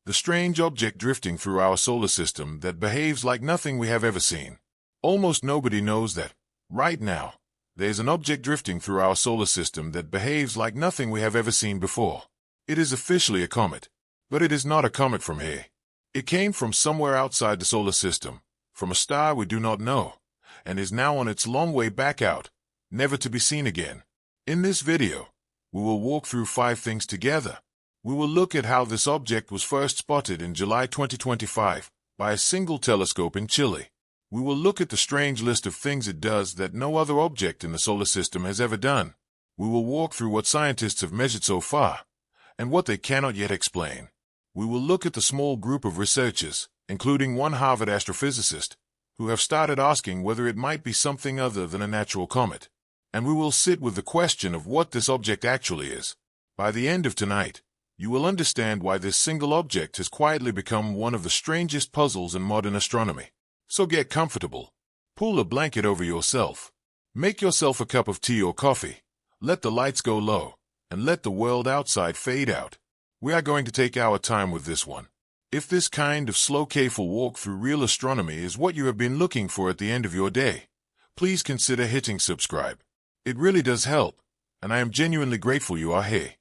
the strange object drifting through our solar system that behaves like nothing we have ever seen. Almost nobody knows that, right now, there's an object drifting through our solar system that behaves like nothing we have ever seen before. It is officially a comet, but it is not a comet from here. It came from somewhere outside the solar system, from a star we do not know, and is now on its long way back out, never to be seen again. In this video, we will walk through 5 things together. We will look at how this object was first spotted in July 2025 by a single telescope in Chile. We will look at the strange list of things it does that no other object in the solar system has ever done. We will walk through what scientists have measured so far, and what they cannot yet explain. We will look at the small group of researchers, including one Harvard astrophysicist, who have started asking whether it might be something other than a natural comet. And we will sit with the question of what this object actually is. By the end of tonight, you will understand why this single object has quietly become one of the strangest puzzles in modern astronomy. So get comfortable. Pull a blanket over yourself. Make yourself a cup of tea or coffee. Let the lights go low, and let the world outside fade out. We are going to take our time with this one. If this kind of slow, careful walk through real astronomy is what you have been looking for at the end of your day, please consider hitting subscribe. It really does help, and I am genuinely grateful you are here.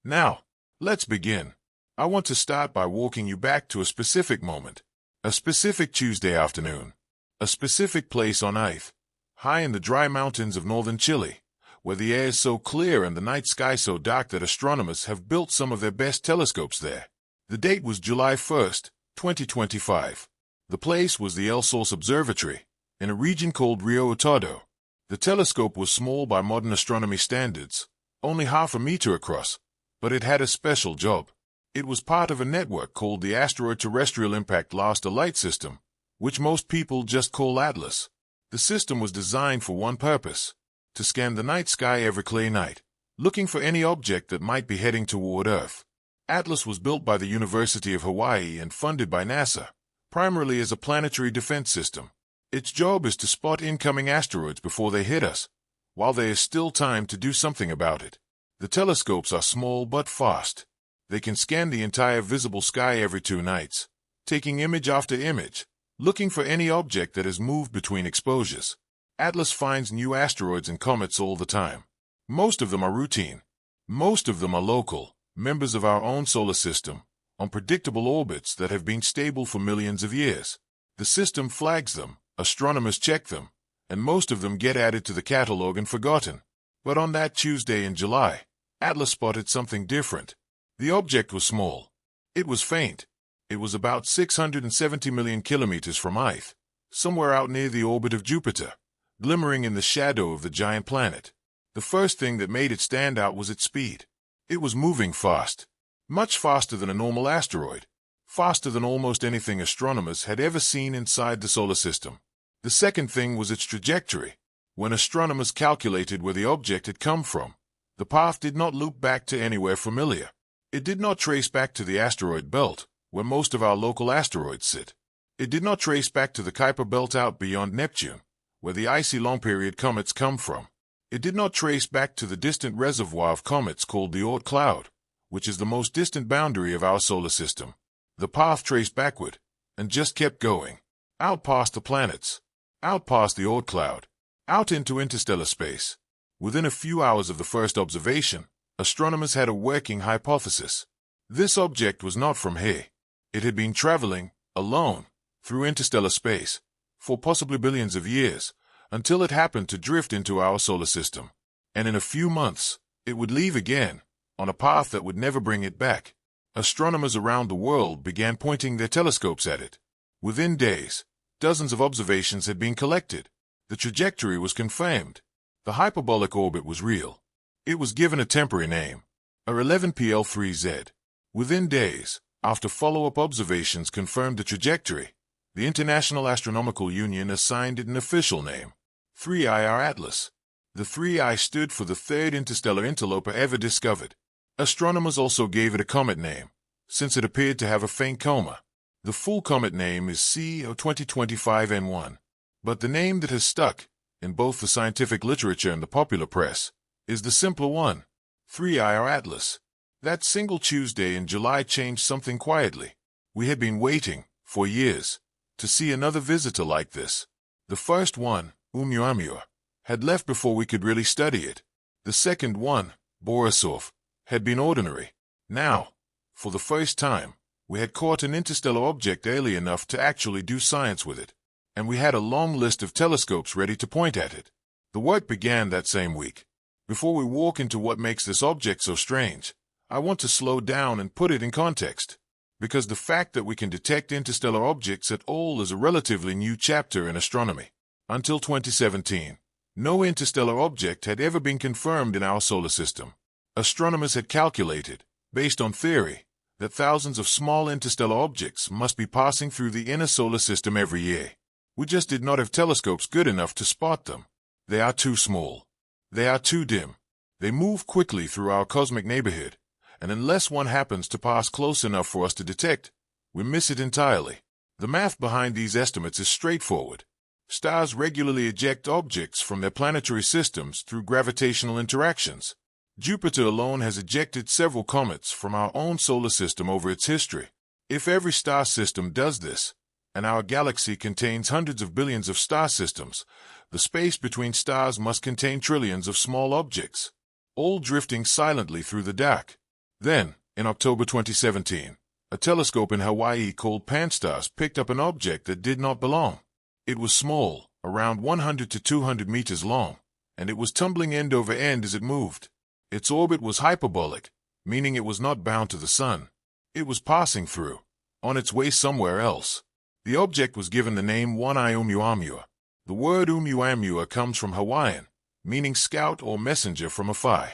Now, let's begin. I want to start by walking you back to a specific moment, a specific Tuesday afternoon, a specific place on Earth, high in the dry mountains of northern Chile, where the air is so clear and the night sky so dark that astronomers have built some of their best telescopes there. The date was July 1st, 2025. The place was the El Source Observatory, in a region called Rio Hurtado. The telescope was small by modern astronomy standards, only half a meter across, but it had a special job. It was part of a network called the Asteroid Terrestrial Impact Laser Light System, which most people just call ATLAS. The system was designed for one purpose: to scan the night sky every clear night, looking for any object that might be heading toward Earth. ATLAS was built by the University of Hawaii and funded by NASA, primarily as a planetary defense system. Its job is to spot incoming asteroids before they hit us, while there is still time to do something about it. The telescopes are small but fast. They can scan the entire visible sky every 2 nights, taking image after image, looking for any object that has moved between exposures. ATLAS finds new asteroids and comets all the time. Most of them are routine. Most of them are local, members of our own solar system, on predictable orbits that have been stable for millions of years. The system flags them, astronomers check them, and most of them get added to the catalog and forgotten. But on that Tuesday in July, ATLAS spotted something different. The object was small. It was faint. It was about 670 million kilometers from Earth, somewhere out near the orbit of Jupiter, glimmering in the shadow of the giant planet. The first thing that made it stand out was its speed. It was moving fast, much faster than a normal asteroid, faster than almost anything astronomers had ever seen inside the solar system. The second thing was its trajectory. When astronomers calculated where the object had come from, the path did not loop back to anywhere familiar. It did not trace back to the asteroid belt, where most of our local asteroids sit. It did not trace back to the Kuiper belt out beyond Neptune, where the icy long-period comets come from. It did not trace back to the distant reservoir of comets called the Oort cloud, which is the most distant boundary of our solar system. The path traced backward, and just kept going, out past the planets, out past the Oort cloud, out into interstellar space. Within a few hours of the first observation, astronomers had a working hypothesis. This object was not from here. It had been traveling, alone, through interstellar space, for possibly billions of years, until it happened to drift into our solar system. And in a few months, it would leave again, on a path that would never bring it back. Astronomers around the world began pointing their telescopes at it. Within days, dozens of observations had been collected. The trajectory was confirmed. The hyperbolic orbit was real. It was given a temporary name, R11PL3Z. Within days, after follow-up observations confirmed the trajectory, the International Astronomical Union assigned it an official name, 3IR Atlas. The 3I stood for the third interstellar interloper ever discovered. Astronomers also gave it a comet name, since it appeared to have a faint coma. The full comet name is CO 2025N1, but the name that has stuck, in both the scientific literature and the popular press, is the simpler one, 3IR Atlas. That single Tuesday in July changed something quietly. We had been waiting, for years, to see another visitor like this. The first one, Oumuamua, had left before we could really study it. The second one, Borisov, had been ordinary. Now, for the first time, we had caught an interstellar object early enough to actually do science with it, and we had a long list of telescopes ready to point at it. The work began that same week. Before we walk into what makes this object so strange, I want to slow down and put it in context, because the fact that we can detect interstellar objects at all is a relatively new chapter in astronomy. Until 2017, no interstellar object had ever been confirmed in our solar system. Astronomers had calculated, based on theory, that thousands of small interstellar objects must be passing through the inner solar system every year. We just did not have telescopes good enough to spot them. They are too small. They are too dim. They move quickly through our cosmic neighborhood, and unless one happens to pass close enough for us to detect, we miss it entirely. The math behind these estimates is straightforward. Stars regularly eject objects from their planetary systems through gravitational interactions. Jupiter alone has ejected several comets from our own solar system over its history. If every star system does this, and our galaxy contains hundreds of billions of star systems, the space between stars must contain trillions of small objects, all drifting silently through the dark. Then, in October 2017, a telescope in Hawaii called Pan-STARRS picked up an object that did not belong. It was small, around 100 to 200 meters long, and it was tumbling end over end as it moved. Its orbit was hyperbolic, meaning it was not bound to the sun. It was passing through, on its way somewhere else. The object was given the name One-Eye Oumuamua. The word Oumuamua comes from Hawaiian, meaning scout or messenger from afar.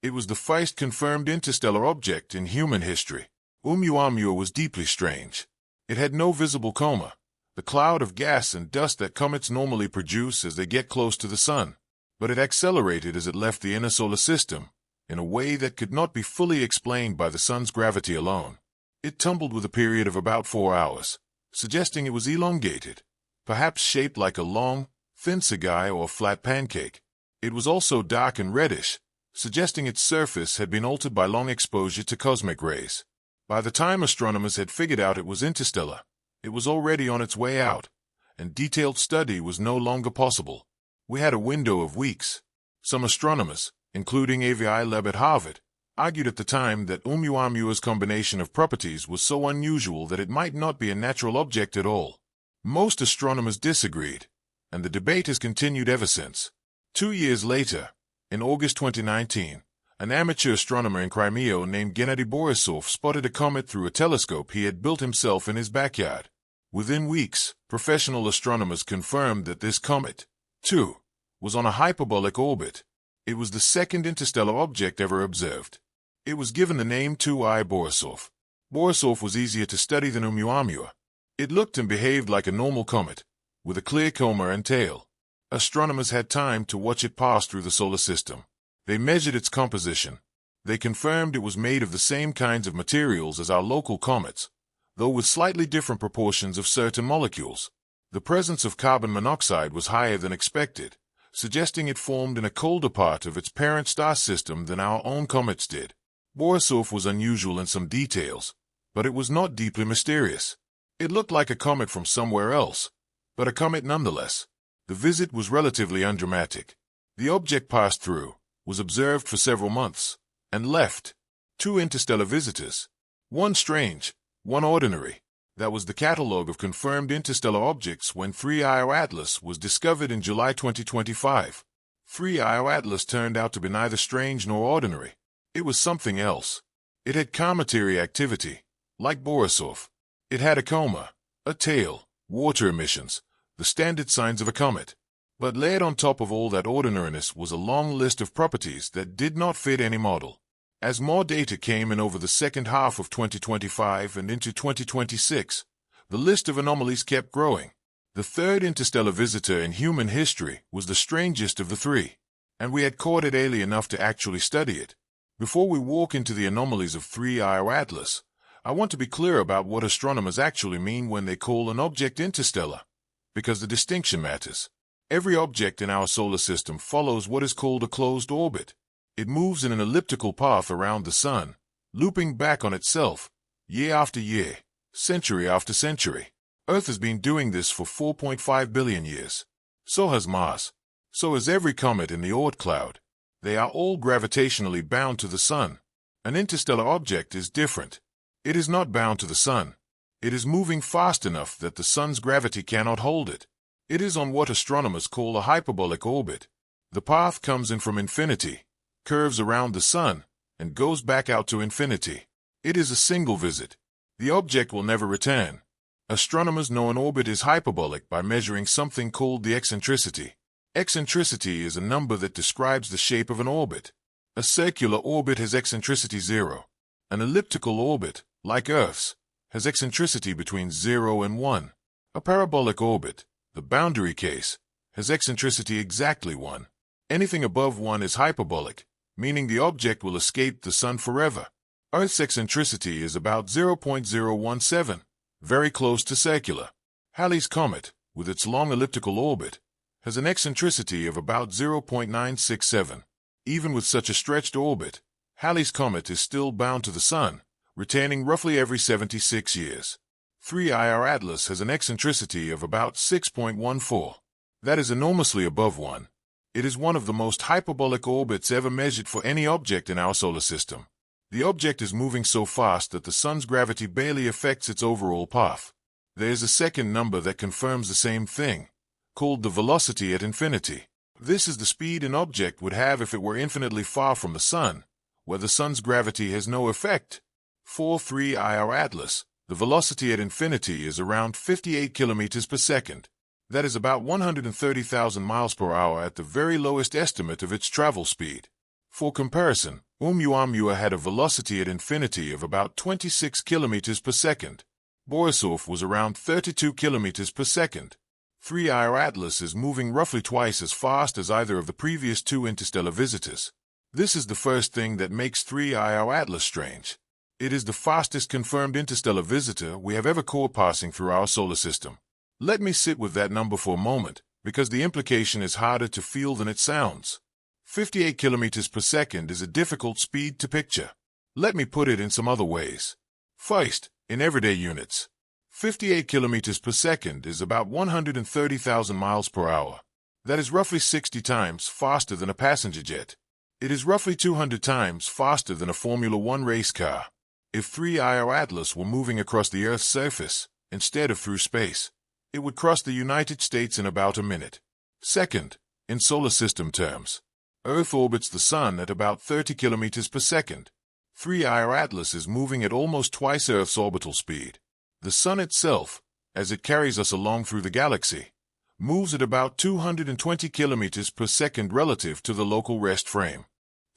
It was the first confirmed interstellar object in human history. Oumuamua was deeply strange. It had no visible coma, the cloud of gas and dust that comets normally produce as they get close to the sun, but it accelerated as it left the inner solar system in a way that could not be fully explained by the sun's gravity alone. It tumbled with a period of about 4 hours, suggesting it was elongated, perhaps shaped like a long, thin cigar or flat pancake. It was also dark and reddish, suggesting its surface had been altered by long exposure to cosmic rays. By the time astronomers had figured out it was interstellar, it was already on its way out, and detailed study was no longer possible. We had a window of weeks. Some astronomers, including AVI Leb at Harvard, argued at the time that Oumuamua's combination of properties was so unusual that it might not be a natural object at all. Most astronomers disagreed, and the debate has continued ever since. 2 years later, in August 2019, an amateur astronomer in Crimea named Gennady Borisov spotted a comet through a telescope he had built himself in his backyard. Within weeks, professional astronomers confirmed that this comet, too, was on a hyperbolic orbit. It was the second interstellar object ever observed. It was given the name 2-Eye Borisov. Borisov was easier to study than Oumuamua. It looked and behaved like a normal comet, with a clear coma and tail. Astronomers had time to watch it pass through the solar system. They measured its composition. They confirmed it was made of the same kinds of materials as our local comets, though with slightly different proportions of certain molecules. The presence of carbon monoxide was higher than expected, suggesting it formed in a colder part of its parent star system than our own comets did. Borisov was unusual in some details, but it was not deeply mysterious. It looked like a comet from somewhere else, but a comet nonetheless. The visit was relatively undramatic. The object passed through, was observed for several months, and left. 2 interstellar visitors. One strange, one ordinary. That was the catalogue of confirmed interstellar objects when 3-Io Atlas was discovered in July 2025. 3-Io Atlas turned out to be neither strange nor ordinary. It was something else. It had cometary activity, like Borisov. It had a coma, a tail, water emissions, the standard signs of a comet. But layered on top of all that ordinariness was a long list of properties that did not fit any model. As more data came in over the second half of 2025 and into 2026, the list of anomalies kept growing. The third interstellar visitor in human history was the strangest of the 3, and we had caught it early enough to actually study it. Before we walk into the anomalies of 3-Io Atlas, I want to be clear about what astronomers actually mean when they call an object interstellar, because the distinction matters. Every object in our solar system follows what is called a closed orbit. It moves in an elliptical path around the sun, looping back on itself, year after year. century after century. Earth has been doing this for 4.5 billion years. So has Mars. So has every comet in the Oort cloud. They are all gravitationally bound to the Sun. An interstellar object is different. It is not bound to the Sun. It is moving fast enough that the Sun's gravity cannot hold it. It is on what astronomers call a hyperbolic orbit. The path comes in from infinity, curves around the Sun, and goes back out to infinity. It is a single visit. The object will never return. Astronomers know an orbit is hyperbolic by measuring something called the eccentricity. Eccentricity is a number that describes the shape of an orbit. A circular orbit has eccentricity 0. An elliptical orbit, like Earth's, has eccentricity between 0 and 1. A parabolic orbit, the boundary case, has eccentricity exactly 1. Anything above 1 is hyperbolic, meaning the object will escape the Sun forever. Earth's eccentricity is about 0.017, very close to circular. Halley's Comet, with its long elliptical orbit, has an eccentricity of about 0.967. Even with such a stretched orbit, Halley's Comet is still bound to the Sun, retaining roughly every 76 years. 3IR Atlas has an eccentricity of about 6.14. That is enormously above 1. It is one of the most hyperbolic orbits ever measured for any object in our solar system. The object is moving so fast that the Sun's gravity barely affects its overall path. There is a second number that confirms the same thing, called the velocity at infinity. This is the speed an object would have if it were infinitely far from the Sun, where the Sun's gravity has no effect. For 3IR Atlas, the velocity at infinity is around 58 kilometers per second. That is about 130,000 miles per hour at the very lowest estimate of its travel speed. For comparison, Oumuamua had a velocity at infinity of about 26 kilometers per second. Borisov was around 32 kilometers per second. 3IR Atlas is moving roughly twice as fast as either of the previous two interstellar visitors. This is the first thing that makes 3IR Atlas strange. It is the fastest confirmed interstellar visitor we have ever caught passing through our solar system. Let me sit with that number for a moment, because the implication is harder to feel than it sounds. 58 kilometers per second is a difficult speed to picture. Let me put it in some other ways. First, in everyday units. 58 kilometers per second is about 130,000 miles per hour. That is roughly 60 times faster than a passenger jet. It is roughly 200 times faster than a Formula One race car. If 3IR Atlas were moving across the Earth's surface, instead of through space, it would cross the United States in about a minute. Second, in solar system terms, Earth orbits the Sun at about 30 kilometers per second. 3IR Atlas is moving at almost twice Earth's orbital speed. The Sun itself, as it carries us along through the galaxy, moves at about 220 kilometers per second relative to the local rest frame.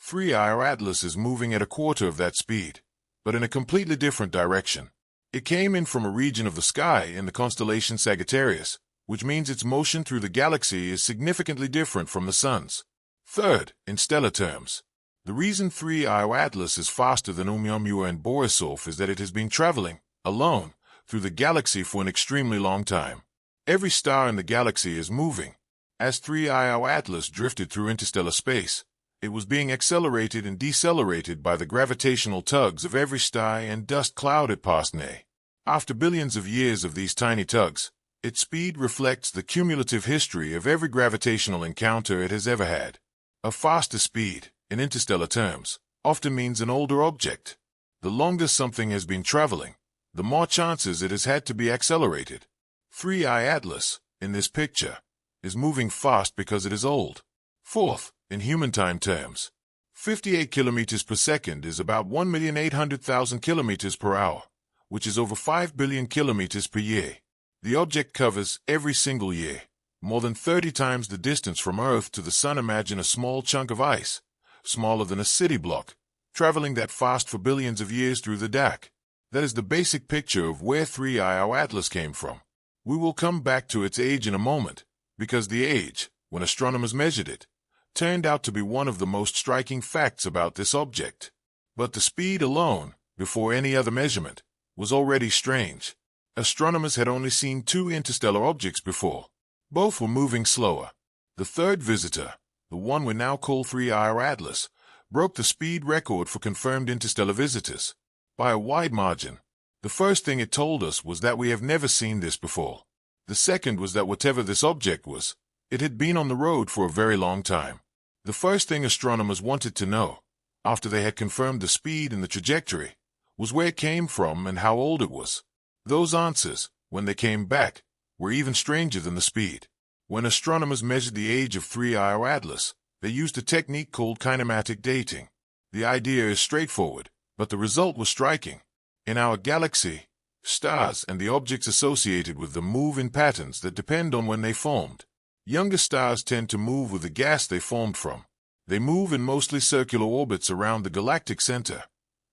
3IR Atlas is moving at a quarter of that speed, but in a completely different direction. It came in from a region of the sky in the constellation Sagittarius, which means its motion through the galaxy is significantly different from the Sun's. Third, in stellar terms, the reason 3IR Atlas is faster than Oumuamua and Borisov is that it has been traveling, alone, through the galaxy for an extremely long time. Every star in the galaxy is moving. As 3IR Atlas drifted through interstellar space, it was being accelerated and decelerated by the gravitational tugs of every star and dust cloud it passed near. After billions of years of these tiny tugs, its speed reflects the cumulative history of every gravitational encounter it has ever had. A faster speed, in interstellar terms, often means an older object. The longer something has been traveling, the more chances it has had to be accelerated. 3IR Atlas, in this picture, is moving fast because it is old. Fourth, in human time terms, 58 kilometers per second is about 1,800,000 kilometers per hour, which is over 5 billion kilometers per year. The object covers, every single year, more than 30 times the distance from Earth to the Sun. Imagine a small chunk of ice, smaller than a city block, traveling that fast for billions of years through the dark. That is the basic picture of where 3IR Atlas came from. We will come back to its age in a moment, because the age, when astronomers measured it, turned out to be one of the most striking facts about this object. But the speed alone, before any other measurement, was already strange. Astronomers had only seen two interstellar objects before. Both were moving slower. The third visitor, the one we now call 3IR Atlas, broke the speed record for confirmed interstellar visitors. By a wide margin. The first thing it told us was that we have never seen this before. The second was that whatever this object was, it had been on the road for a very long time. The first thing astronomers wanted to know, after they had confirmed the speed and the trajectory, was where it came from and how old it was. Those answers, when they came back, were even stranger than the speed. When astronomers measured the age of 3I Atlas, they used a technique called kinematic dating. The idea is straightforward, but the result was striking. In our galaxy, stars and the objects associated with them move in patterns that depend on when they formed. Younger stars tend to move with the gas they formed from. They move in mostly circular orbits around the galactic center,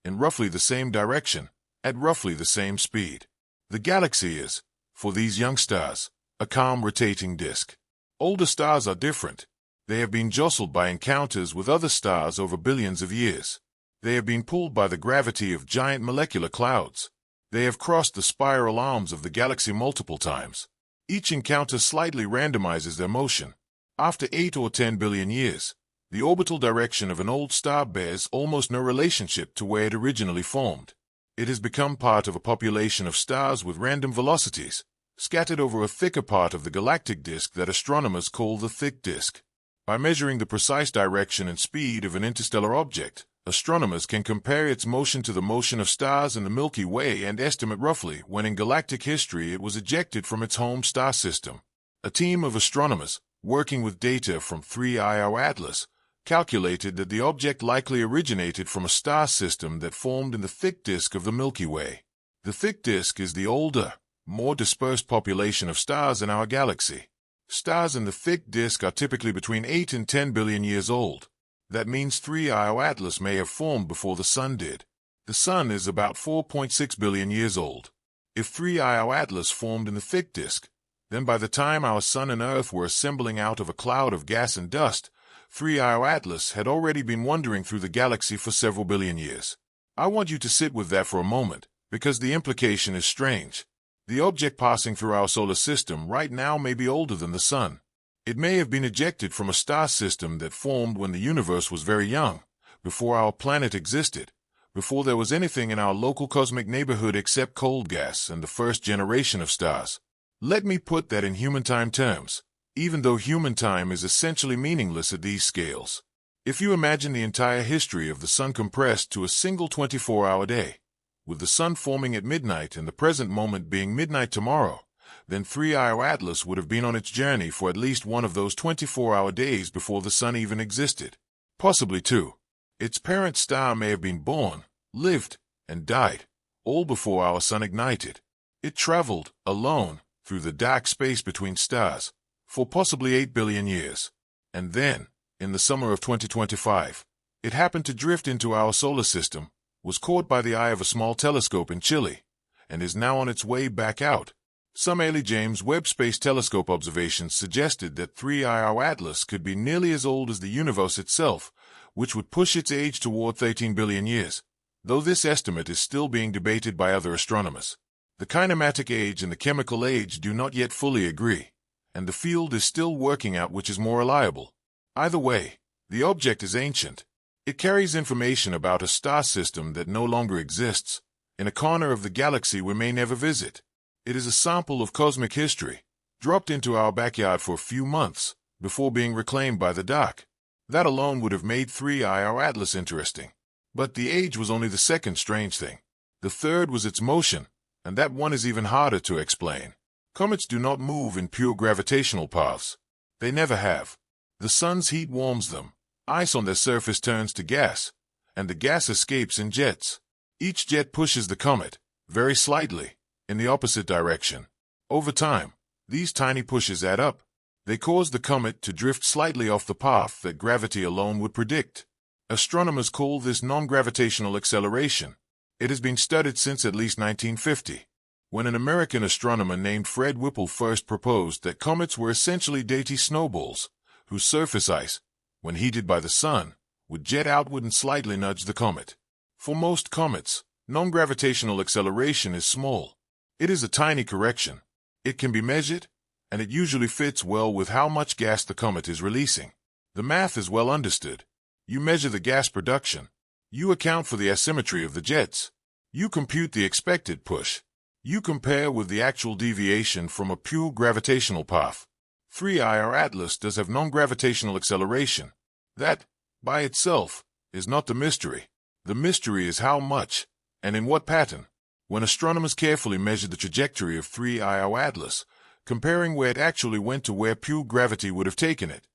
in roughly the same direction, at roughly the same speed. The galaxy is, for these young stars, a calm rotating disk. Older stars are different. They have been jostled by encounters with other stars over billions of years. They have been pulled by the gravity of giant molecular clouds. They have crossed the spiral arms of the galaxy multiple times. Each encounter slightly randomizes their motion. After 8 or 10 billion years, the orbital direction of an old star bears almost no relationship to where it originally formed. It has become part of a population of stars with random velocities, scattered over a thicker part of the galactic disk that astronomers call the thick disk. By measuring the precise direction and speed of an interstellar object, astronomers can compare its motion to the motion of stars in the Milky Way and estimate roughly when in galactic history it was ejected from its home star system. A team of astronomers, working with data from 3I Atlas, calculated that the object likely originated from a star system that formed in the thick disk of the Milky Way. The thick disk is the older, more dispersed population of stars in our galaxy. Stars in the thick disk are typically between 8 and 10 billion years old. That means 3I Atlas may have formed before the Sun did. The Sun is about 4.6 billion years old. If 3I Atlas formed in the thick disk, then by the time our Sun and Earth were assembling out of a cloud of gas and dust, 3I Atlas had already been wandering through the galaxy for several billion years. I want you to sit with that for a moment, because the implication is strange. The object passing through our solar system right now may be older than the Sun. It may have been ejected from a star system that formed when the universe was very young, before our planet existed, before there was anything in our local cosmic neighborhood except cold gas and the first generation of stars. Let me put that in human time terms, even though human time is essentially meaningless at these scales. If you imagine the entire history of the Sun compressed to a single 24-hour day, with the Sun forming at midnight and the present moment being midnight tomorrow, then 3I Atlas would have been on its journey for at least one of those 24-hour days before the Sun even existed. Possibly two. Its parent star may have been born, lived, and died, all before our Sun ignited. It traveled, alone, through the dark space between stars, for possibly 8 billion years. And then, in the summer of 2025, it happened to drift into our solar system, was caught by the eye of a small telescope in Chile, and is now on its way back out. Some early James Webb Space Telescope observations suggested that 3I Atlas could be nearly as old as the universe itself, which would push its age toward 13 billion years, though this estimate is still being debated by other astronomers. The kinematic age and the chemical age do not yet fully agree, and the field is still working out which is more reliable. Either way, the object is ancient. It carries information about a star system that no longer exists, in a corner of the galaxy we may never visit. It is a sample of cosmic history, dropped into our backyard for a few months, before being reclaimed by the dark. That alone would have made 3I Atlas interesting. But the age was only the second strange thing. The third was its motion, and that one is even harder to explain. Comets do not move in pure gravitational paths. They never have. The Sun's heat warms them. Ice on their surface turns to gas, and the gas escapes in jets. Each jet pushes the comet, very slightly, in the opposite direction. Over time, these tiny pushes add up. They cause the comet to drift slightly off the path that gravity alone would predict. Astronomers call this non-gravitational acceleration. It has been studied since at least 1950, when an American astronomer named Fred Whipple first proposed that comets were essentially dainty snowballs, whose surface ice, when heated by the Sun, would jet outward and slightly nudge the comet. For most comets, non-gravitational acceleration is small. It is a tiny correction. It can be measured, and it usually fits well with how much gas the comet is releasing. The math is well understood. You measure the gas production. You account for the asymmetry of the jets. You compute the expected push. You compare with the actual deviation from a pure gravitational path. 3IR Atlas does have non-gravitational acceleration. That, by itself, is not the mystery. The mystery is how much, and in what pattern. When astronomers carefully measured the trajectory of 3IR Atlas, comparing where it actually went to where pure gravity would have taken it,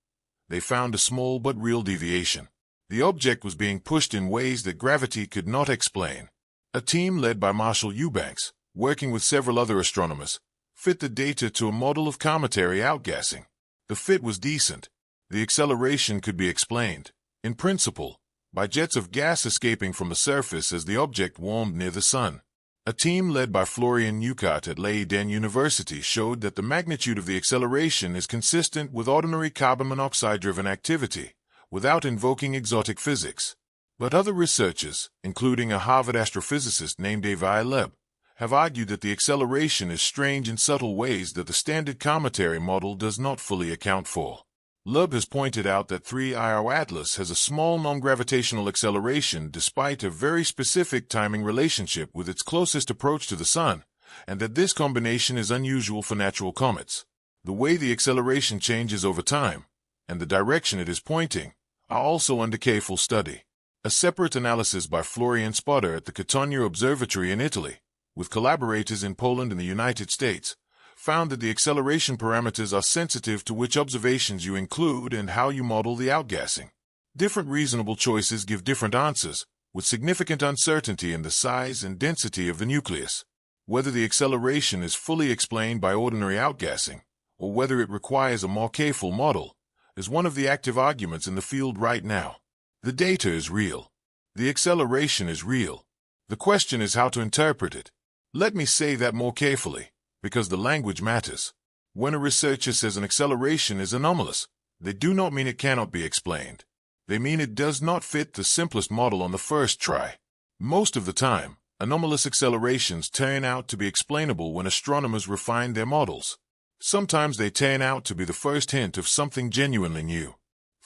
they found a small but real deviation. The object was being pushed in ways that gravity could not explain. A team led by Marshall Eubanks, working with several other astronomers, fit the data to a model of cometary outgassing. The fit was decent. The acceleration could be explained, in principle, by jets of gas escaping from the surface as the object warmed near the sun. A team led by Florian Neucat at Leiden University showed that the magnitude of the acceleration is consistent with ordinary carbon monoxide-driven activity, without invoking exotic physics. But other researchers, including a Harvard astrophysicist named Avi Loeb, have argued that the acceleration is strange in subtle ways that the standard cometary model does not fully account for. Loeb has pointed out that 3IR Atlas has a small non-gravitational acceleration despite a very specific timing relationship with its closest approach to the Sun, and that this combination is unusual for natural comets. The way the acceleration changes over time, and the direction it is pointing, are also under careful study. A separate analysis by Florian Spotter at the Catania Observatory in Italy, with collaborators in Poland and the United States, found that the acceleration parameters are sensitive to which observations you include and how you model the outgassing. Different reasonable choices give different answers, with significant uncertainty in the size and density of the nucleus. Whether the acceleration is fully explained by ordinary outgassing, or whether it requires a more careful model, is one of the active arguments in the field right now. The data is real. The acceleration is real. The question is how to interpret it. Let me say that more carefully, because the language matters. When a researcher says an acceleration is anomalous, they do not mean it cannot be explained. They mean it does not fit the simplest model on the first try. Most of the time, anomalous accelerations turn out to be explainable when astronomers refine their models. Sometimes they turn out to be the first hint of something genuinely new.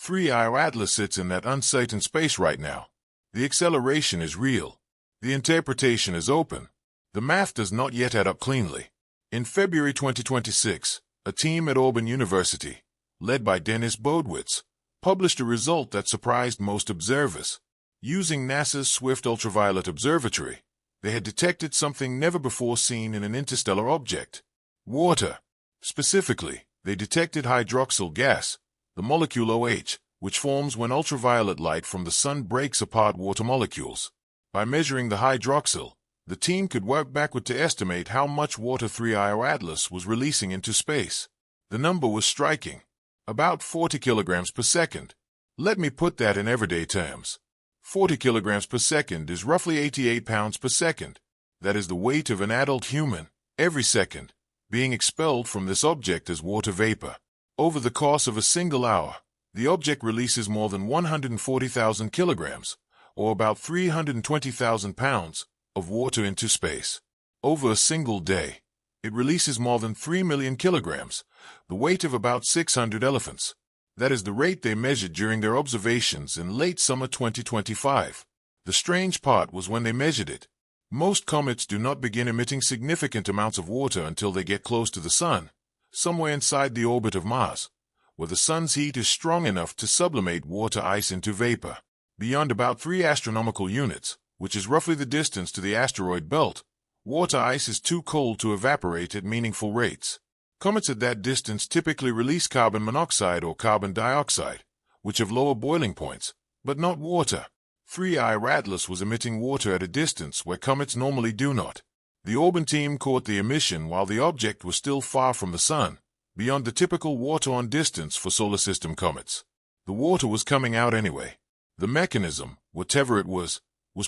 3IR Atlas sits in that uncertain space right now. The acceleration is real. The interpretation is open. The math does not yet add up cleanly. In February 2026, a team at Auburn University, led by Dennis Bodwitz, published a result that surprised most observers. Using NASA's Swift Ultraviolet Observatory, they had detected something never before seen in an interstellar object: water. Specifically, they detected hydroxyl gas, the molecule OH, which forms when ultraviolet light from the sun breaks apart water molecules. By measuring the hydroxyl, the team could work backward to estimate how much water 3IR Atlas was releasing into space. The number was striking. About 40 kilograms per second. Let me put that in everyday terms. 40 kilograms per second is roughly 88 pounds per second. That is the weight of an adult human, every second, being expelled from this object as water vapor. Over the course of a single hour, the object releases more than 140,000 kilograms, or about 320,000 pounds, of water into space. Over a single day, it releases more than 3 million kilograms, the weight of about 600 elephants. That is the rate they measured during their observations in late summer 2025. The strange part was when they measured it. Most comets do not begin emitting significant amounts of water until they get close to the sun, somewhere inside the orbit of Mars, where the sun's heat is strong enough to sublimate water ice into vapor. Beyond about 3 astronomical units, which is roughly the distance to the asteroid belt, water ice is too cold to evaporate at meaningful rates. Comets at that distance typically release carbon monoxide or carbon dioxide, which have lower boiling points, but not water. 3IR Atlas was emitting water at a distance where comets normally do not. The Auburn team caught the emission while the object was still far from the sun, beyond the typical water-on distance for solar system comets. The water was coming out anyway. The mechanism, whatever it was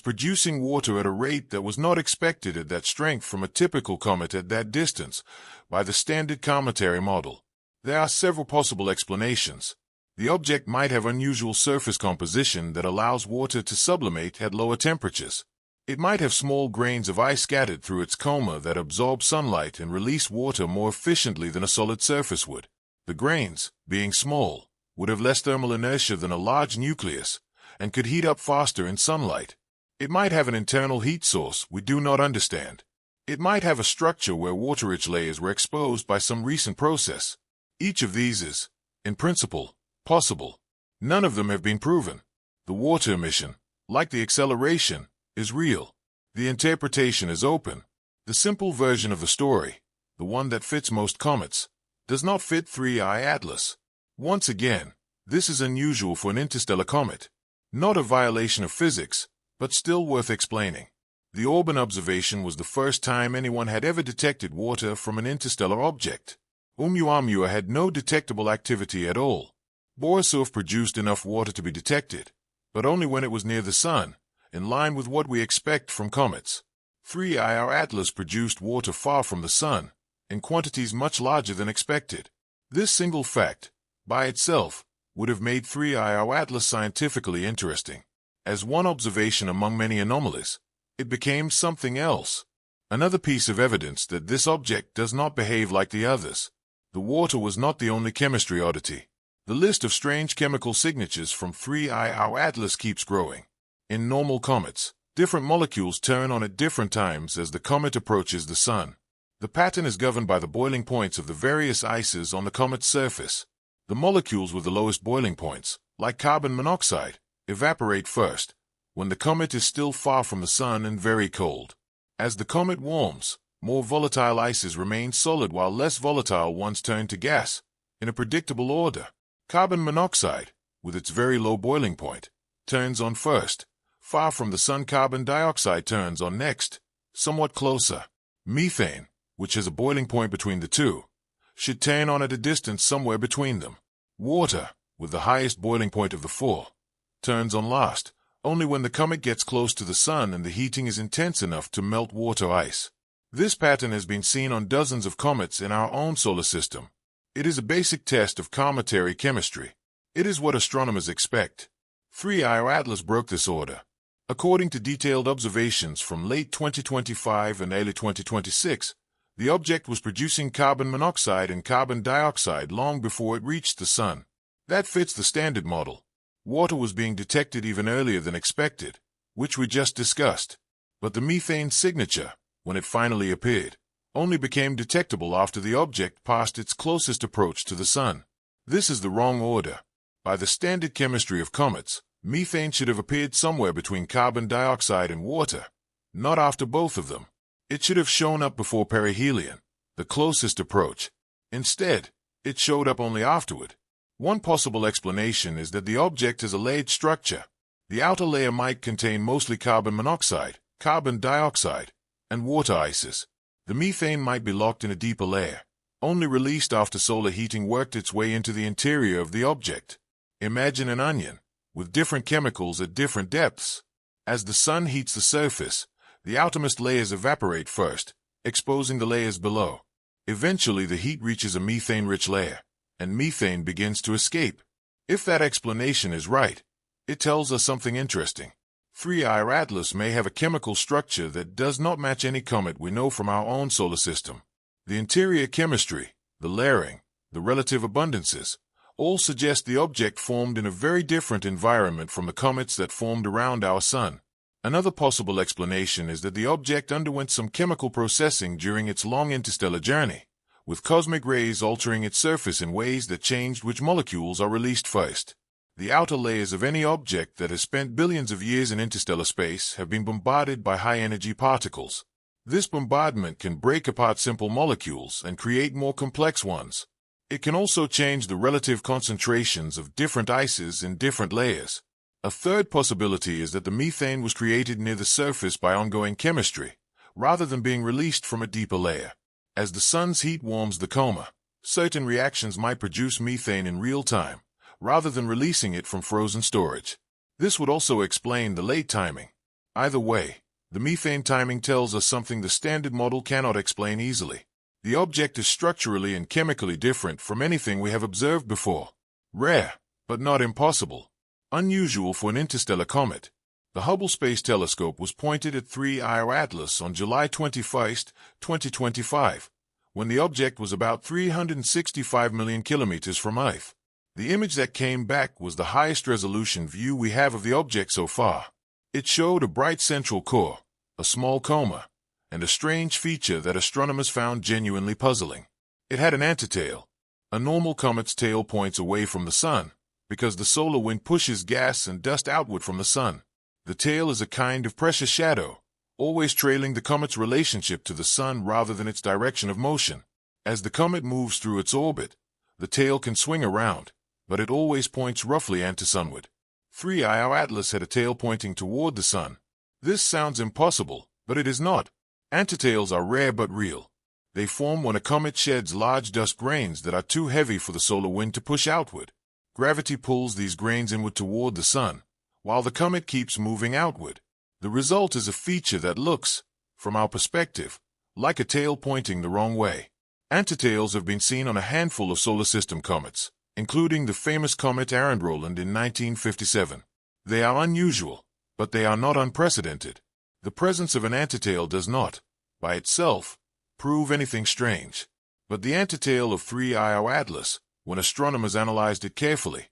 producing water at a rate that was not expected at that strength from a typical comet at that distance by the standard cometary model. There are several possible explanations. The object might have unusual surface composition that allows water to sublimate at lower temperatures. It might have small grains of ice scattered through its coma that absorb sunlight and release water more efficiently than a solid surface would. The grains, being small, would have less thermal inertia than a large nucleus, and could heat up faster in sunlight. It might have an internal heat source we do not understand. It might have a structure where water-rich layers were exposed by some recent process. Each of these is, in principle, possible. None of them have been proven. The water emission, like the acceleration, is real. The interpretation is open. The simple version of the story, the one that fits most comets, does not fit 3I Atlas. Once again, this is unusual for an interstellar comet. Not a violation of physics, but still worth explaining. The Orban observation was the first time anyone had ever detected water from an interstellar object. Oumuamua had no detectable activity at all. Borisov produced enough water to be detected, but only when it was near the Sun, in line with what we expect from comets. 3I Atlas produced water far from the Sun, in quantities much larger than expected. This single fact, by itself, would have made 3I Atlas scientifically interesting. As one observation among many anomalies, it became something else. Another piece of evidence that this object does not behave like the others. The water was not the only chemistry oddity. The list of strange chemical signatures from 3I Atlas keeps growing. In normal comets, different molecules turn on at different times as the comet approaches the Sun. The pattern is governed by the boiling points of the various ices on the comet's surface. The molecules with the lowest boiling points, like carbon monoxide, evaporate first, when the comet is still far from the Sun and very cold. As the comet warms, more volatile ices remain solid while less volatile ones turn to gas, in a predictable order. Carbon monoxide, with its very low boiling point, turns on first. Far from the Sun, carbon dioxide turns on next, somewhat closer. Methane, which has a boiling point between the two, should turn on at a distance somewhere between them. Water, with the highest boiling point of the four, turns on last, only when the comet gets close to the Sun and the heating is intense enough to melt water ice. This pattern has been seen on dozens of comets in our own solar system. It is a basic test of cometary chemistry. It is what astronomers expect. 3I Atlas broke this order. According to detailed observations from late 2025 and early 2026, the object was producing carbon monoxide and carbon dioxide long before it reached the Sun. That fits the standard model. Water was being detected even earlier than expected, which we just discussed. But the methane signature, when it finally appeared, only became detectable after the object passed its closest approach to the Sun. This is the wrong order. By the standard chemistry of comets, methane should have appeared somewhere between carbon dioxide and water, not after both of them. It should have shown up before perihelion, the closest approach. Instead, it showed up only afterward. One possible explanation is that the object has a layered structure. The outer layer might contain mostly carbon monoxide, carbon dioxide, and water ices. The methane might be locked in a deeper layer, only released after solar heating worked its way into the interior of the object. Imagine an onion, with different chemicals at different depths. As the Sun heats the surface, the outermost layers evaporate first, exposing the layers below. Eventually the heat reaches a methane-rich layer, and methane begins to escape. If that explanation is right, it tells us something interesting. 3I Atlas may have a chemical structure that does not match any comet we know from our own solar system. The interior chemistry, the layering, the relative abundances, all suggest the object formed in a very different environment from the comets that formed around our Sun. Another possible explanation is that the object underwent some chemical processing during its long interstellar journey, with cosmic rays altering its surface in ways that changed which molecules are released first. The outer layers of any object that has spent billions of years in interstellar space have been bombarded by high-energy particles. This bombardment can break apart simple molecules and create more complex ones. It can also change the relative concentrations of different ices in different layers. A third possibility is that the methane was created near the surface by ongoing chemistry, rather than being released from a deeper layer. As the Sun's heat warms the coma, certain reactions might produce methane in real time, rather than releasing it from frozen storage. This would also explain the late timing. Either way, the methane timing tells us something the standard model cannot explain easily. The object is structurally and chemically different from anything we have observed before. Rare, but not impossible. Unusual for an interstellar comet. The Hubble Space Telescope was pointed at 3I Atlas on July 21, 2025, when the object was about 365 million kilometers from Earth. The image that came back was the highest resolution view we have of the object so far. It showed a bright central core, a small coma, and a strange feature that astronomers found genuinely puzzling. It had an antitail. A normal comet's tail points away from the sun, because the solar wind pushes gas and dust outward from the sun. The tail is a kind of precious shadow, always trailing the comet's relationship to the sun rather than its direction of motion. As the comet moves through its orbit, the tail can swing around, but it always points roughly anti-sunward. 3I, our Atlas, had a tail pointing toward the sun. This sounds impossible, but it is not. Antitails are rare but real. They form when a comet sheds large dust grains that are too heavy for the solar wind to push outward. Gravity pulls these grains inward toward the sun, while the comet keeps moving outward. The result is a feature that looks, from our perspective, like a tail pointing the wrong way. Antitails have been seen on a handful of solar system comets, including the famous comet Arend-Roland in 1957. They are unusual, but they are not unprecedented. The presence of an antitail does not, by itself, prove anything strange. But the antitail of 3I, our Atlas, when astronomers analyzed it carefully,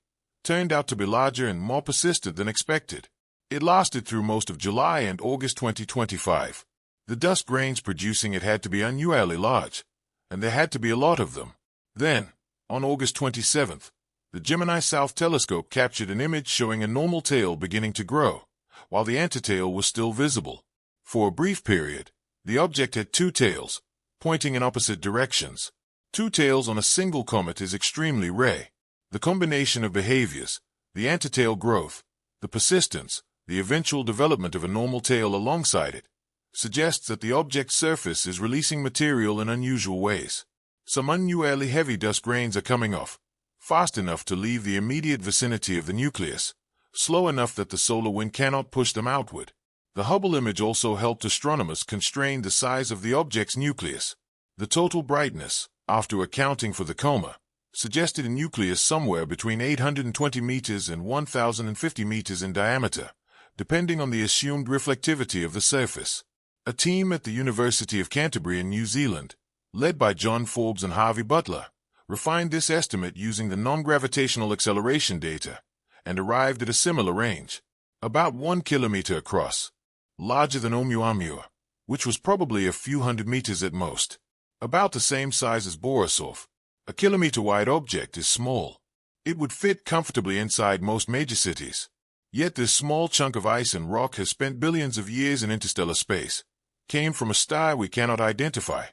turned out to be larger and more persistent than expected. It lasted through most of July and August 2025. The dust grains producing it had to be unusually large, and there had to be a lot of them. Then, on August 27th, the Gemini South Telescope captured an image showing a normal tail beginning to grow, while the antitail was still visible. For a brief period, the object had two tails, pointing in opposite directions. Two tails on a single comet is extremely rare. The combination of behaviors, the antitail growth, the persistence, the eventual development of a normal tail alongside it, suggests that the object's surface is releasing material in unusual ways. Some unusually heavy dust grains are coming off, fast enough to leave the immediate vicinity of the nucleus, slow enough that the solar wind cannot push them outward. The Hubble image also helped astronomers constrain the size of the object's nucleus. The total brightness, after accounting for the coma, suggested a nucleus somewhere between 820 meters and 1,050 meters in diameter, depending on the assumed reflectivity of the surface. A team at the University of Canterbury in New Zealand, led by John Forbes and Harvey Butler, refined this estimate using the non-gravitational acceleration data, and arrived at a similar range, about 1 kilometer across, larger than Oumuamua, which was probably a few hundred meters at most, about the same size as Borisov. A kilometer-wide object is small. It would fit comfortably inside most major cities. Yet this small chunk of ice and rock has spent billions of years in interstellar space, came from a star we cannot identify,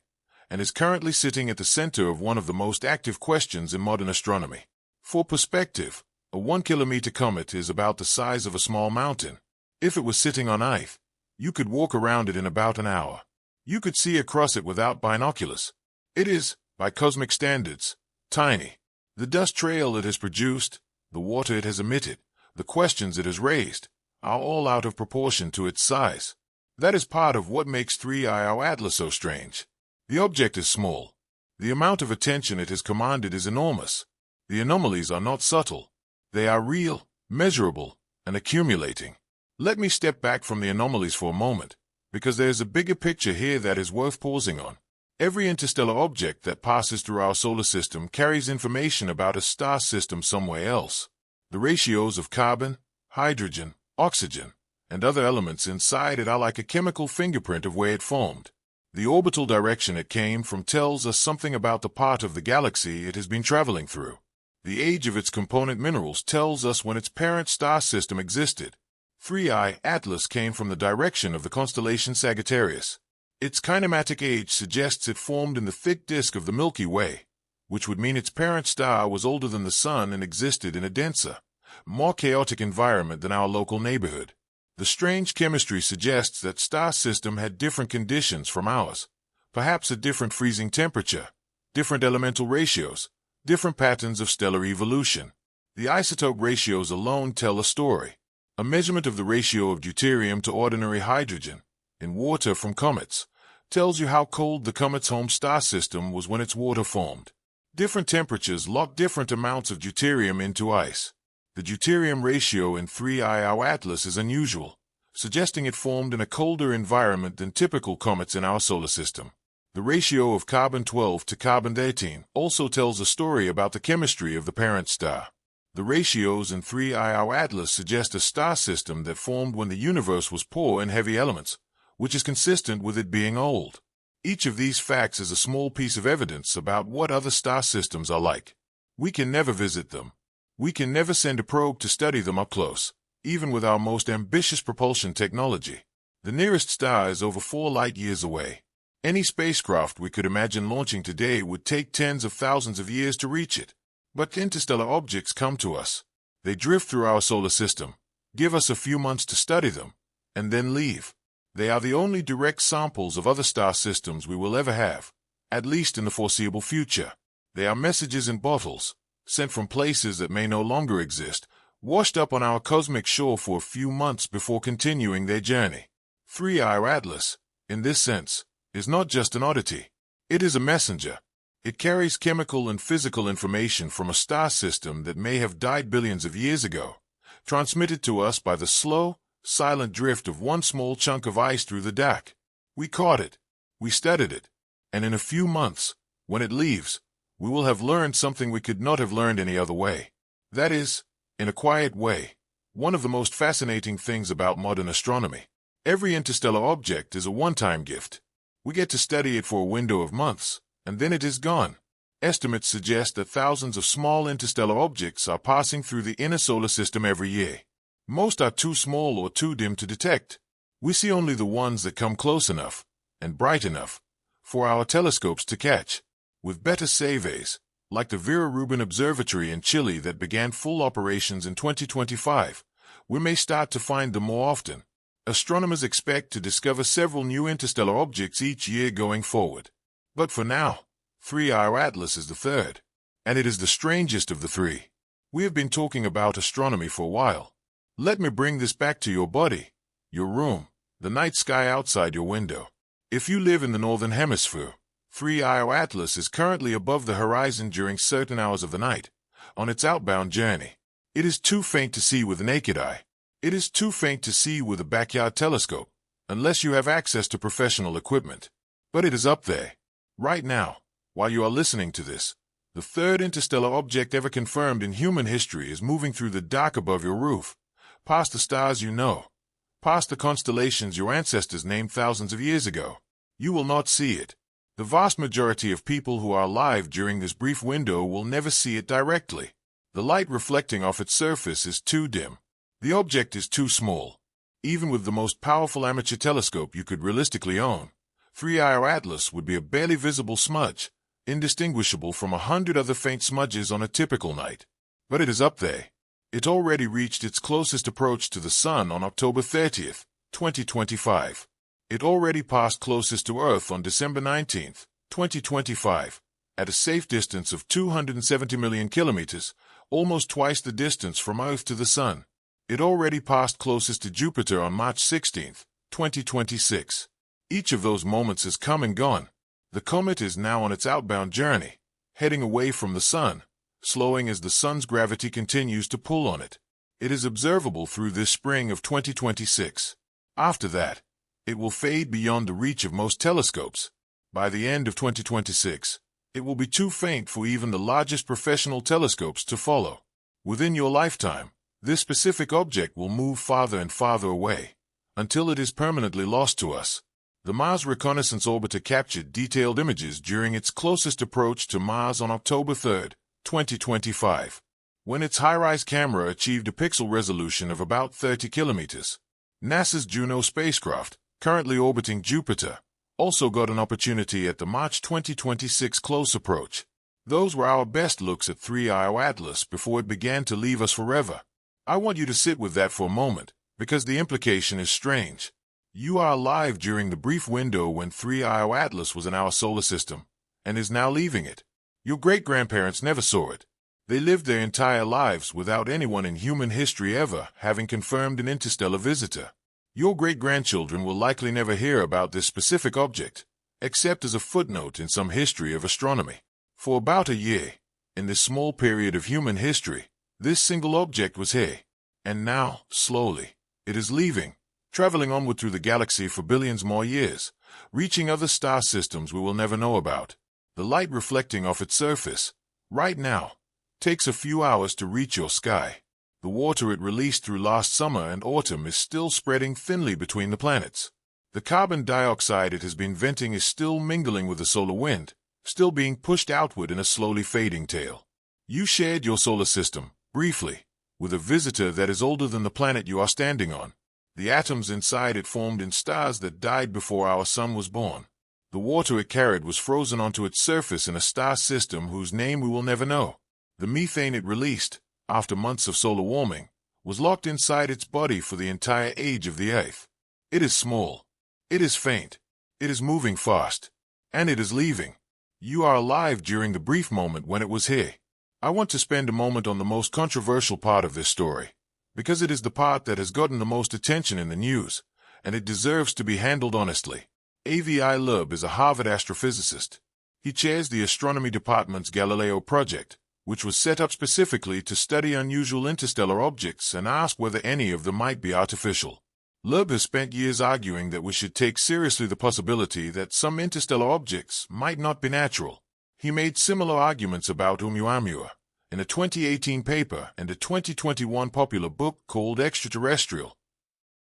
and is currently sitting at the center of one of the most active questions in modern astronomy. For perspective, a 1-kilometer comet is about the size of a small mountain. If it was sitting on ice, you could walk around it in about an hour. You could see across it without binoculars. It is, by cosmic standards, tiny. The dust trail it has produced, the water it has emitted, the questions it has raised, are all out of proportion to its size. That is part of what makes 3I, our Atlas, so strange. The object is small. The amount of attention it has commanded is enormous. The anomalies are not subtle. They are real, measurable, and accumulating. Let me step back from the anomalies for a moment, because there is a bigger picture here that is worth pausing on. Every interstellar object that passes through our solar system carries information about a star system somewhere else. The ratios of carbon, hydrogen, oxygen, and other elements inside it are like a chemical fingerprint of where it formed. The orbital direction it came from tells us something about the part of the galaxy it has been traveling through. The age of its component minerals tells us when its parent star system existed. 3I, Atlas, came from the direction of the constellation Sagittarius. Its kinematic age suggests it formed in the thick disk of the Milky Way, which would mean its parent star was older than the Sun and existed in a denser, more chaotic environment than our local neighborhood. The strange chemistry suggests that star system had different conditions from ours, perhaps a different freezing temperature, different elemental ratios, different patterns of stellar evolution. The isotope ratios alone tell a story. A measurement of the ratio of deuterium to ordinary hydrogen in water from comets tells you how cold the comet's home star system was when its water formed. Different temperatures lock different amounts of deuterium into ice. The deuterium ratio in 3I, our Atlas, is unusual, suggesting it formed in a colder environment than typical comets in our solar system. The ratio of carbon-12 to carbon-13 also tells a story about the chemistry of the parent star. The ratios in 3I Atlas suggest a star system that formed when the universe was poor in heavy elements, which is consistent with it being old. Each of these facts is a small piece of evidence about what other star systems are like. We can never visit them. We can never send a probe to study them up close, even with our most ambitious propulsion technology. The nearest star is over 4 light-years away. Any spacecraft we could imagine launching today would take tens of thousands of years to reach it. But interstellar objects come to us. They drift through our solar system, give us a few months to study them, and then leave. They are the only direct samples of other star systems we will ever have, at least in the foreseeable future. They are messages in bottles, sent from places that may no longer exist, washed up on our cosmic shore for a few months before continuing their journey. 3I Atlas, in this sense, is not just an oddity. It is a messenger. It carries chemical and physical information from a star system that may have died billions of years ago, transmitted to us by the slow, silent drift of one small chunk of ice through the dark. We caught it. We studied it. And in a few months, when it leaves, we will have learned something we could not have learned any other way. That is, in a quiet way, one of the most fascinating things about modern astronomy. Every interstellar object is a one-time gift. We get to study it for a window of months, and then it is gone. Estimates suggest that thousands of small interstellar objects are passing through the inner solar system every year. Most are too small or too dim to detect. We see only the ones that come close enough, and bright enough, for our telescopes to catch. With better surveys, like the Vera Rubin Observatory in Chile that began full operations in 2025, we may start to find them more often. Astronomers expect to discover several new interstellar objects each year going forward. But for now, 3I Atlas is the third, and it is the strangest of the three. We have been talking about astronomy for a while. Let me bring this back to your body, your room, the night sky outside your window. If you live in the northern hemisphere, 3I Atlas is currently above the horizon during certain hours of the night, on its outbound journey. It is too faint to see with the naked eye. It is too faint to see with a backyard telescope, unless you have access to professional equipment. But it is up there. Right now, while you are listening to this, the third interstellar object ever confirmed in human history is moving through the dark above your roof, past the stars you know, past the constellations your ancestors named thousands of years ago. You will not see it. The vast majority of people who are alive during this brief window will never see it directly. The light reflecting off its surface is too dim. The object is too small. Even with the most powerful amateur telescope you could realistically own, 3I Atlas would be a barely visible smudge, indistinguishable from 100 other faint smudges on a typical night. But it is up there. It already reached its closest approach to the Sun on October 30th, 2025. It already passed closest to Earth on December 19th, 2025, at a safe distance of 270 million kilometers, almost twice the distance from Earth to the Sun. It already passed closest to Jupiter on March 16th, 2026. Each of those moments has come and gone. The comet is now on its outbound journey, heading away from the Sun, slowing as the Sun's gravity continues to pull on it. It is observable through this spring of 2026. After that, it will fade beyond the reach of most telescopes. By the end of 2026, it will be too faint for even the largest professional telescopes to follow. Within your lifetime, this specific object will move farther and farther away, until it is permanently lost to us. The Mars Reconnaissance Orbiter captured detailed images during its closest approach to Mars on October 3, 2025, when its HiRISE camera achieved a pixel resolution of about 30 kilometers. NASA's Juno spacecraft, currently orbiting Jupiter, also got an opportunity at the March 2026 close approach. Those were our best looks at 3I Atlas before it began to leave us forever. I want you to sit with that for a moment, because the implication is strange. You are alive during the brief window when 3I Atlas was in our solar system, and is now leaving it. Your great-grandparents never saw it. They lived their entire lives without anyone in human history ever having confirmed an interstellar visitor. Your great-grandchildren will likely never hear about this specific object, except as a footnote in some history of astronomy. For about a year, in this small period of human history, this single object was here. And now, slowly, it is leaving, traveling onward through the galaxy for billions more years, reaching other star systems we will never know about. The light reflecting off its surface, right now, takes a few hours to reach your sky. The water it released through last summer and autumn is still spreading thinly between the planets. The carbon dioxide it has been venting is still mingling with the solar wind, still being pushed outward in a slowly fading tail. You shared your solar system, briefly, with a visitor that is older than the planet you are standing on. The atoms inside it formed in stars that died before our sun was born. The water it carried was frozen onto its surface in a star system whose name we will never know. The methane it released, after months of solar warming, was locked inside its body for the entire age of the Earth. It is small. It is faint. It is moving fast. And it is leaving. You are alive during the brief moment when it was here. I want to spend a moment on the most controversial part of this story, because it is the part that has gotten the most attention in the news, and it deserves to be handled honestly. Avi Loeb is a Harvard astrophysicist. He chairs the astronomy department's Galileo project, which was set up specifically to study unusual interstellar objects and ask whether any of them might be artificial. Loeb has spent years arguing that we should take seriously the possibility that some interstellar objects might not be natural. He made similar arguments about Oumuamua in a 2018 paper and a 2021 popular book called Extraterrestrial.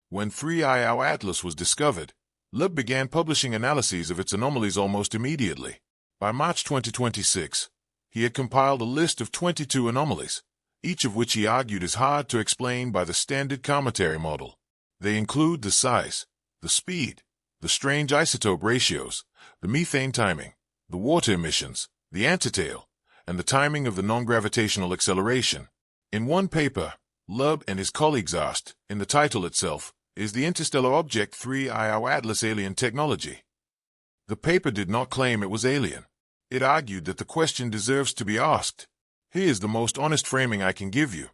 When 3I Atlas was discovered, Loeb began publishing analyses of its anomalies almost immediately. By March 2026, he had compiled a list of 22 anomalies, each of which he argued is hard to explain by the standard cometary model. They include the size, the speed, the strange isotope ratios, the methane timing, the water emissions, the antitail, and the timing of the non-gravitational acceleration. In one paper, Loeb and his colleagues asked, in the title itself, is the interstellar object 3I Atlas alien technology? The paper did not claim it was alien. It argued that the question deserves to be asked. Here is the most honest framing I can give you.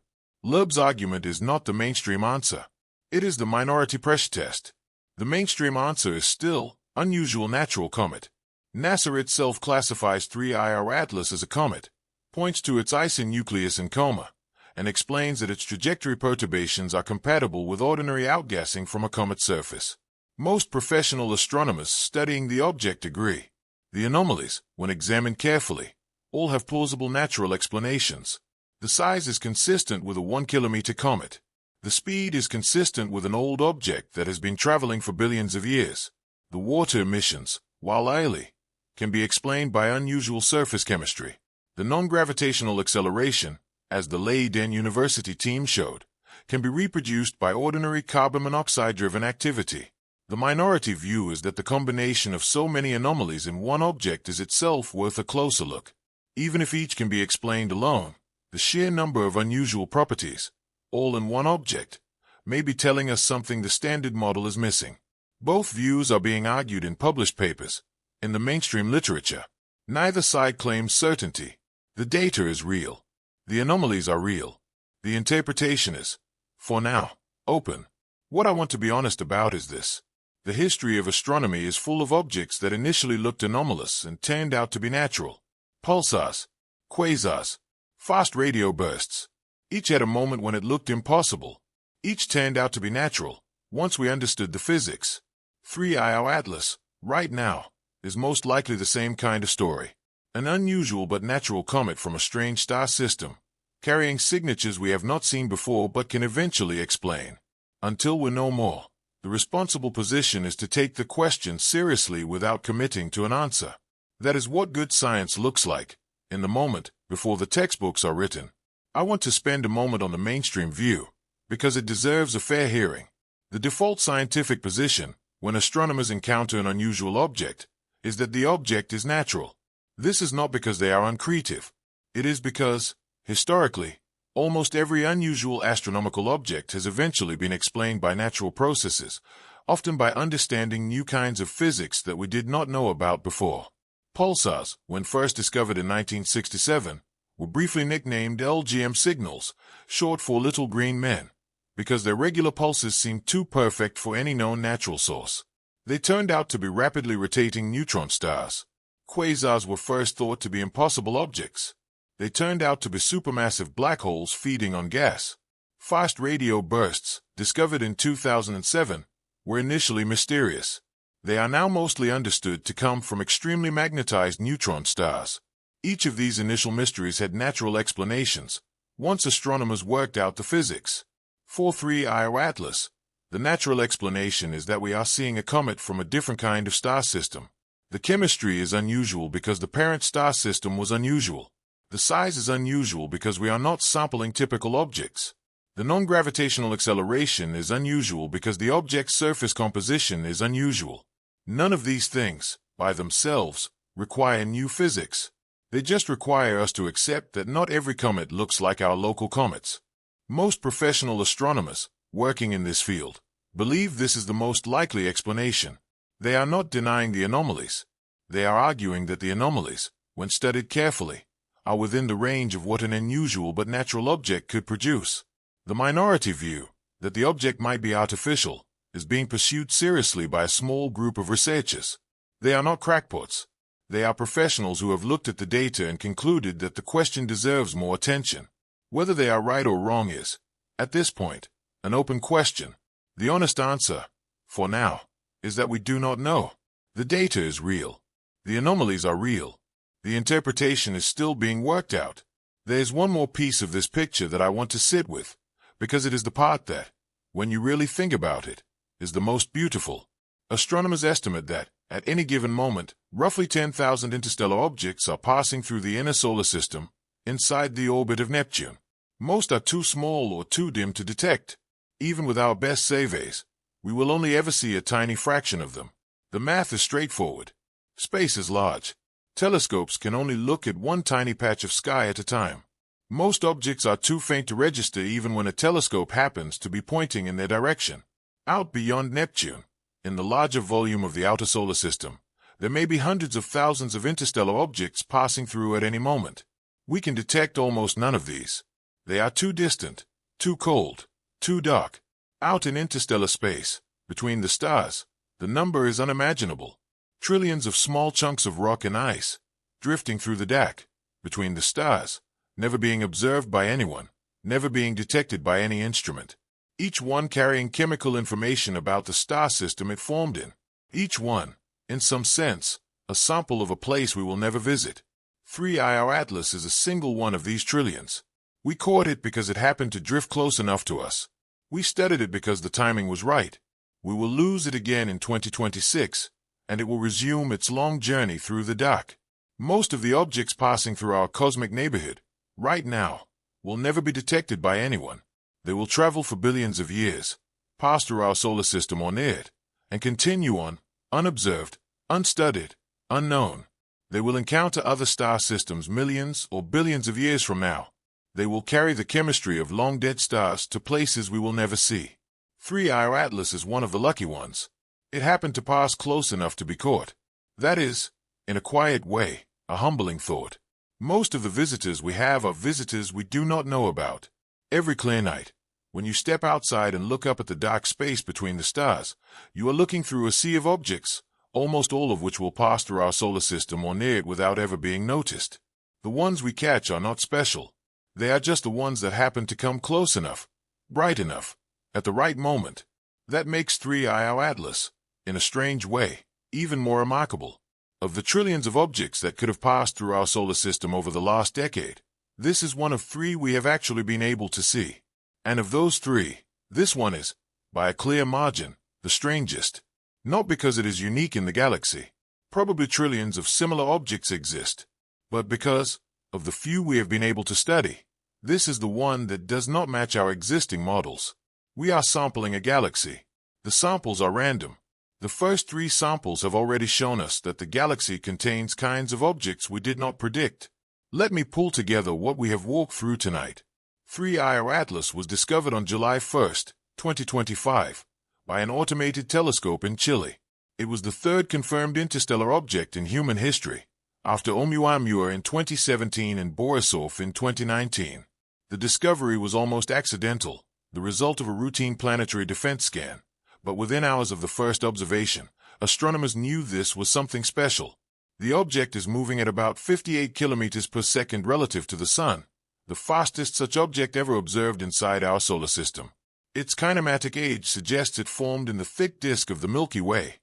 Loeb's argument is not the mainstream answer. It is the minority pressure test. The mainstream answer is still unusual natural comet. NASA itself classifies 3I Atlas as a comet, points to its icy nucleus and coma, and explains that its trajectory perturbations are compatible with ordinary outgassing from a comet's surface. Most professional astronomers studying the object agree. The anomalies, when examined carefully, all have plausible natural explanations. The size is consistent with a 1-kilometer comet. The speed is consistent with an old object that has been traveling for billions of years. The water emissions, while alien, can be explained by unusual surface chemistry. The non-gravitational acceleration, as the Leiden University team showed, can be reproduced by ordinary carbon monoxide-driven activity. The minority view is that the combination of so many anomalies in one object is itself worth a closer look. Even if each can be explained alone, the sheer number of unusual properties, all in one object, may be telling us something the standard model is missing. Both views are being argued in published papers. In the mainstream literature, neither side claims certainty. The data is real. The anomalies are real. The interpretation is, for now, open. What I want to be honest about is this. The history of astronomy is full of objects that initially looked anomalous and turned out to be natural. Pulsars, quasars, fast radio bursts. Each had a moment when it looked impossible. Each turned out to be natural, once we understood the physics. 3I Atlas, right now, is most likely the same kind of story. An unusual but natural comet from a strange star system, carrying signatures we have not seen before but can eventually explain. Until we know more, the responsible position is to take the question seriously without committing to an answer. That is what good science looks like, in the moment, before the textbooks are written. I want to spend a moment on the mainstream view, because it deserves a fair hearing. The default scientific position, when astronomers encounter an unusual object, is that the object is natural. This is not because they are uncreative. It is because, historically, almost every unusual astronomical object has eventually been explained by natural processes, often by understanding new kinds of physics that we did not know about before. Pulsars, when first discovered in 1967, were briefly nicknamed LGM signals, short for little green men, because their regular pulses seemed too perfect for any known natural source. They turned out to be rapidly rotating neutron stars. Quasars were first thought to be impossible objects. They turned out to be supermassive black holes feeding on gas. Fast radio bursts, discovered in 2007, were initially mysterious. They are now mostly understood to come from extremely magnetized neutron stars. Each of these initial mysteries had natural explanations, once astronomers worked out the physics. For 3IO Atlas, the natural explanation is that we are seeing a comet from a different kind of star system. The chemistry is unusual because the parent star system was unusual. The size is unusual because we are not sampling typical objects. The non-gravitational acceleration is unusual because the object's surface composition is unusual. None of these things, by themselves, require new physics. They just require us to accept that not every comet looks like our local comets. Most professional astronomers, working in this field, believe this is the most likely explanation. They are not denying the anomalies. They are arguing that the anomalies, when studied carefully, are within the range of what an unusual but natural object could produce. The minority view, that the object might be artificial, is being pursued seriously by a small group of researchers. They are not crackpots. They are professionals who have looked at the data and concluded that the question deserves more attention. Whether they are right or wrong is, at this point, an open question. The honest answer, for now, is that we do not know. The data is real. The anomalies are real. The interpretation is still being worked out. There is one more piece of this picture that I want to sit with, because it is the part that, when you really think about it, is the most beautiful. Astronomers estimate that, at any given moment, roughly 10,000 interstellar objects are passing through the inner solar system, inside the orbit of Neptune. Most are too small or too dim to detect. Even with our best surveys, we will only ever see a tiny fraction of them. The math is straightforward. Space is large. Telescopes can only look at one tiny patch of sky at a time. Most objects are too faint to register even when a telescope happens to be pointing in their direction. Out beyond Neptune, in the larger volume of the outer solar system, there may be hundreds of thousands of interstellar objects passing through at any moment. We can detect almost none of these. They are too distant, too cold, too dark. Out in interstellar space, between the stars, the number is unimaginable. Trillions of small chunks of rock and ice, drifting through the dark, between the stars, never being observed by anyone, never being detected by any instrument. Each one carrying chemical information about the star system it formed in. Each one, in some sense, a sample of a place we will never visit. 3IO Atlas is a single one of these trillions. We caught it because it happened to drift close enough to us. We studied it because the timing was right. We will lose it again in 2026, and it will resume its long journey through the dark. Most of the objects passing through our cosmic neighborhood, right now, will never be detected by anyone. They will travel for billions of years, pass through our solar system or near it, and continue on, unobserved, unstudied, unknown. They will encounter other star systems millions or billions of years from now. They will carry the chemistry of long-dead stars to places we will never see. 3IO Atlas is one of the lucky ones. It happened to pass close enough to be caught. That is, in a quiet way, a humbling thought. Most of the visitors we have are visitors we do not know about. Every clear night, when you step outside and look up at the dark space between the stars, you are looking through a sea of objects, almost all of which will pass through our solar system or near it without ever being noticed. The ones we catch are not special. They are just the ones that happen to come close enough, bright enough, at the right moment. That makes 3IO Atlas, in a strange way, even more remarkable. Of the trillions of objects that could have passed through our solar system over the last decade, this is one of 3 we have actually been able to see. And of those 3, this one is, by a clear margin, the strangest. Not because it is unique in the galaxy. Probably trillions of similar objects exist. But because, of the few we have been able to study, this is the one that does not match our existing models. We are sampling a galaxy. The samples are random. The first 3 samples have already shown us that the galaxy contains kinds of objects we did not predict. Let me pull together what we have walked through tonight. 3IO Atlas was discovered on July 1, 2025, by an automated telescope in Chile. It was the 3rd confirmed interstellar object in human history, after Oumuamua in 2017 and Borisov in 2019. The discovery was almost accidental, the result of a routine planetary defense scan, but within hours of the first observation, astronomers knew this was something special. The object is moving at about 58 kilometers per second relative to the Sun, the fastest such object ever observed inside our solar system. Its kinematic age suggests it formed in the thick disk of the Milky Way,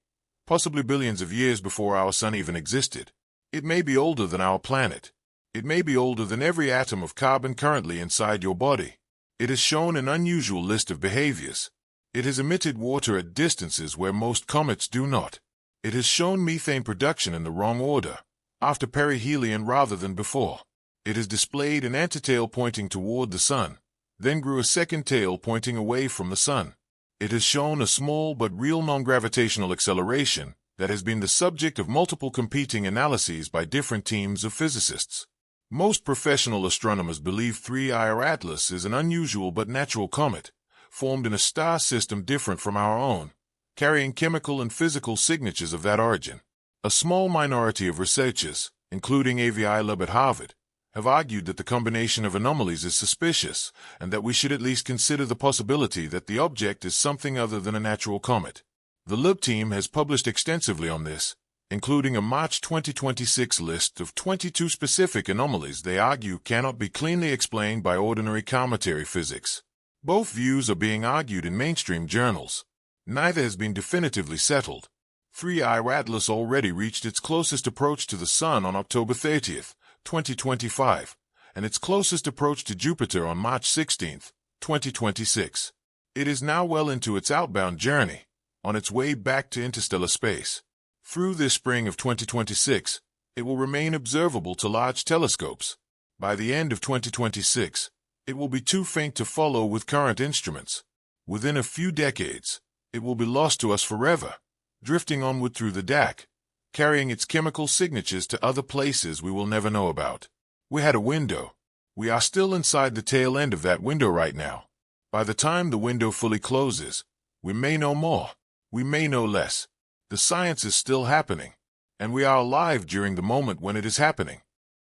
possibly billions of years before our Sun even existed. It may be older than our planet. It may be older than every atom of carbon currently inside your body. It has shown an unusual list of behaviors. It has emitted water at distances where most comets do not. It has shown methane production in the wrong order, after perihelion rather than before. It has displayed an antitail pointing toward the sun, then grew a second tail pointing away from the sun. It has shown a small but real non-gravitational acceleration that has been the subject of multiple competing analyses by different teams of physicists. Most professional astronomers believe 3I Atlas is an unusual but natural comet, formed in a star system different from our own, carrying chemical and physical signatures of that origin. A small minority of researchers, including Avi Loeb at Harvard, have argued that the combination of anomalies is suspicious, and that we should at least consider the possibility that the object is something other than a natural comet. The Loeb team has published extensively on this, including a March 2026 list of 22 specific anomalies they argue cannot be cleanly explained by ordinary cometary physics. Both views are being argued in mainstream journals. Neither has been definitively settled. 3I Atlas already reached its closest approach to the Sun on October 30, 2025, and its closest approach to Jupiter on March 16, 2026. It is now well into its outbound journey, on its way back to interstellar space. Through this spring of 2026, it will remain observable to large telescopes. By the end of 2026, it will be too faint to follow with current instruments. Within a few decades, it will be lost to us forever, drifting onward through the DAC, carrying its chemical signatures to other places we will never know about. We had a window. We are still inside the tail end of that window right now. By the time the window fully closes, we may know more. We may know less. The science is still happening, and we are alive during the moment when it is happening.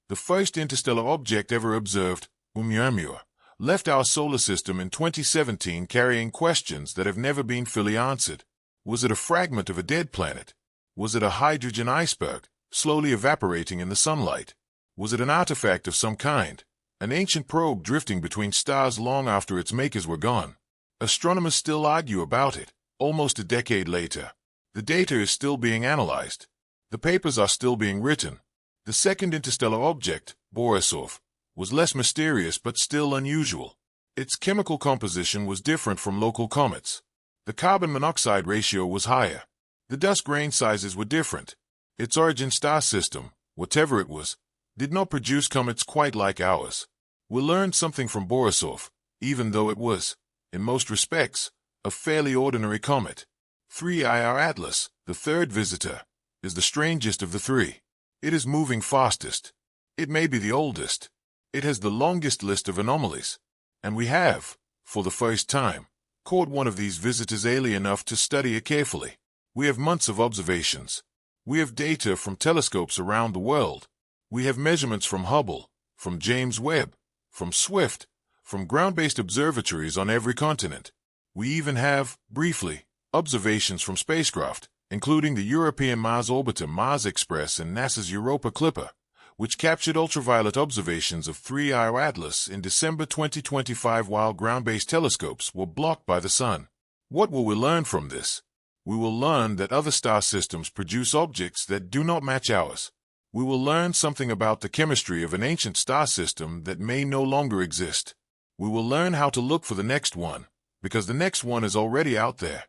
The first interstellar object ever observed, Oumuamua, left our solar system in 2017 carrying questions that have never been fully answered. Was it a fragment of a dead planet? Was it a hydrogen iceberg, slowly evaporating in the sunlight? Was it an artifact of some kind, an ancient probe drifting between stars long after its makers were gone? Astronomers still argue about it, almost a decade later. The data is still being analyzed. The papers are still being written. The second interstellar object, Borisov, was less mysterious but still unusual. Its chemical composition was different from local comets. The carbon monoxide ratio was higher. The dust grain sizes were different. Its origin star system, whatever it was, did not produce comets quite like ours. We learned something from Borisov, even though it was, in most respects, a fairly ordinary comet. 3I Atlas, the third visitor, is the strangest of the three. It is moving fastest. It may be the oldest. It has the longest list of anomalies. And we have, for the first time, caught one of these visitors early enough to study it carefully. We have months of observations. We have data from telescopes around the world. We have measurements from Hubble, from James Webb, from Swift, from ground-based observatories on every continent. We even have, briefly, observations from spacecraft, including the European Mars Orbiter Mars Express and NASA's Europa Clipper, which captured ultraviolet observations of 3I Atlas in December 2025 while ground-based telescopes were blocked by the sun. What will we learn from this? We will learn that other star systems produce objects that do not match ours. We will learn something about the chemistry of an ancient star system that may no longer exist. We will learn how to look for the next one, because the next one is already out there,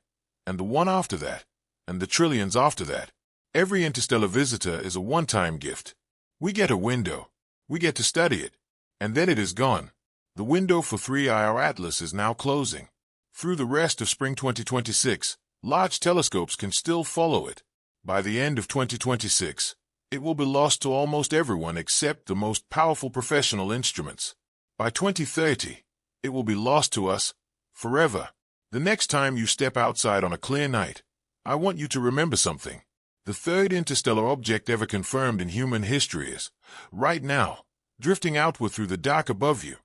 and the one after that, and the trillions after that. Every interstellar visitor is a one-time gift. We get a window. We get to study it, and then it is gone. The window for 3I Atlas is now closing. Through the rest of spring 2026, large telescopes can still follow it. By the end of 2026, it will be lost to almost everyone except the most powerful professional instruments. By 2030, it will be lost to us forever. The next time you step outside on a clear night, I want you to remember something. The third interstellar object ever confirmed in human history is, right now, drifting outward through the dark above you,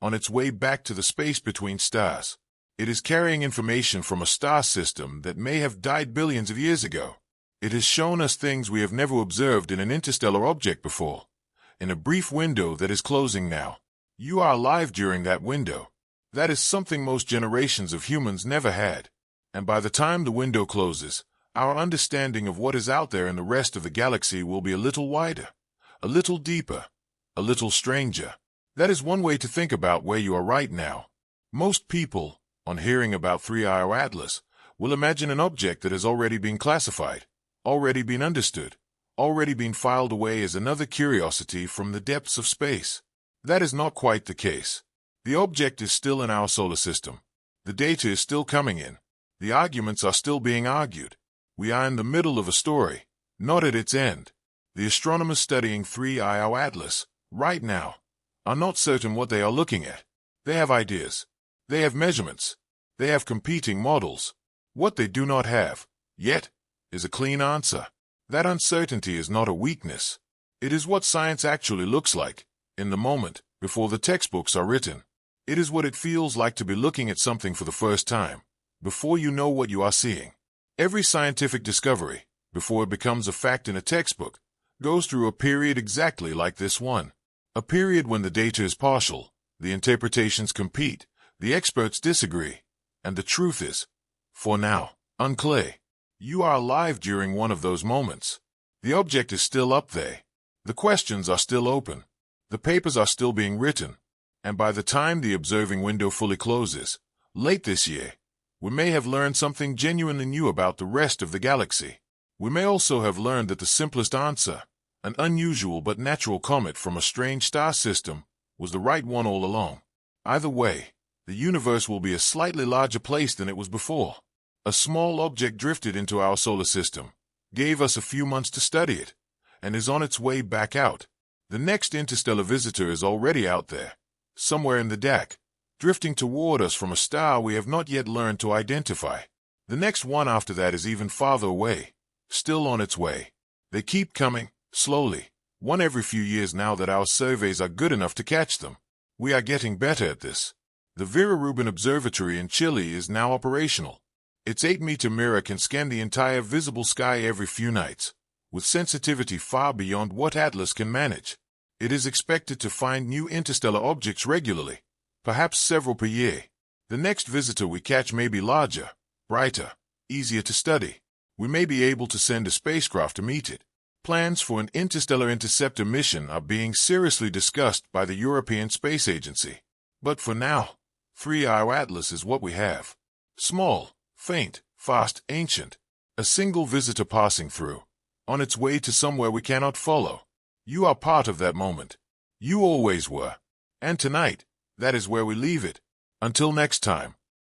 on its way back to the space between stars. It is carrying information from a star system that may have died billions of years ago. It has shown us things we have never observed in an interstellar object before, in a brief window that is closing now. You are alive during that window. That is something most generations of humans never had. And by the time the window closes, our understanding of what is out there in the rest of the galaxy will be a little wider, a little deeper, a little stranger. That is one way to think about where you are right now. Most people, on hearing about 3-hour Atlas, will imagine an object that has already been classified, already been understood, already been filed away as another curiosity from the depths of space. That is not quite the case. The object is still in our solar system. The data is still coming in. The arguments are still being argued. We are in the middle of a story, not at its end. The astronomers studying 3-hour Atlas, right now, are not certain what they are looking at. They have ideas. They have measurements. They have competing models. What they do not have, yet, is a clean answer. That uncertainty is not a weakness. It is what science actually looks like, in the moment, before the textbooks are written. It is what it feels like to be looking at something for the first time, before you know what you are seeing. Every scientific discovery, before it becomes a fact in a textbook, goes through a period exactly like this one. A period when the data is partial, the interpretations compete, the experts disagree, and the truth is, for now, unclear. You are alive during one of those moments. The object is still up there. The questions are still open. The papers are still being written. And by the time the observing window fully closes, late this year, we may have learned something genuinely new about the rest of the galaxy. We may also have learned that the simplest answer, an unusual but natural comet from a strange star system, was the right one all along. Either way, the universe will be a slightly larger place than it was before. A small object drifted into our solar system, gave us a few months to study it, and is on its way back out. The next interstellar visitor is already out there, somewhere in the DAC, drifting toward us from a star we have not yet learned to identify. The next one after that is even farther away, still on its way. They keep coming, slowly, one every few years now that our surveys are good enough to catch them. We are getting better at this. The Vera Rubin Observatory in Chile is now operational. Its 8-meter mirror can scan the entire visible sky every few nights, with sensitivity far beyond what Atlas can manage. It is expected to find new interstellar objects regularly, perhaps several per year. The next visitor we catch may be larger, brighter, easier to study. We may be able to send a spacecraft to meet it. Plans for an interstellar interceptor mission are being seriously discussed by the European Space Agency. But for now, 3-hour Atlas is what we have. Small, faint, fast, ancient. A single visitor passing through, on its way to somewhere we cannot follow. You are part of that moment. You always were. And tonight, that is where we leave it. Until next time.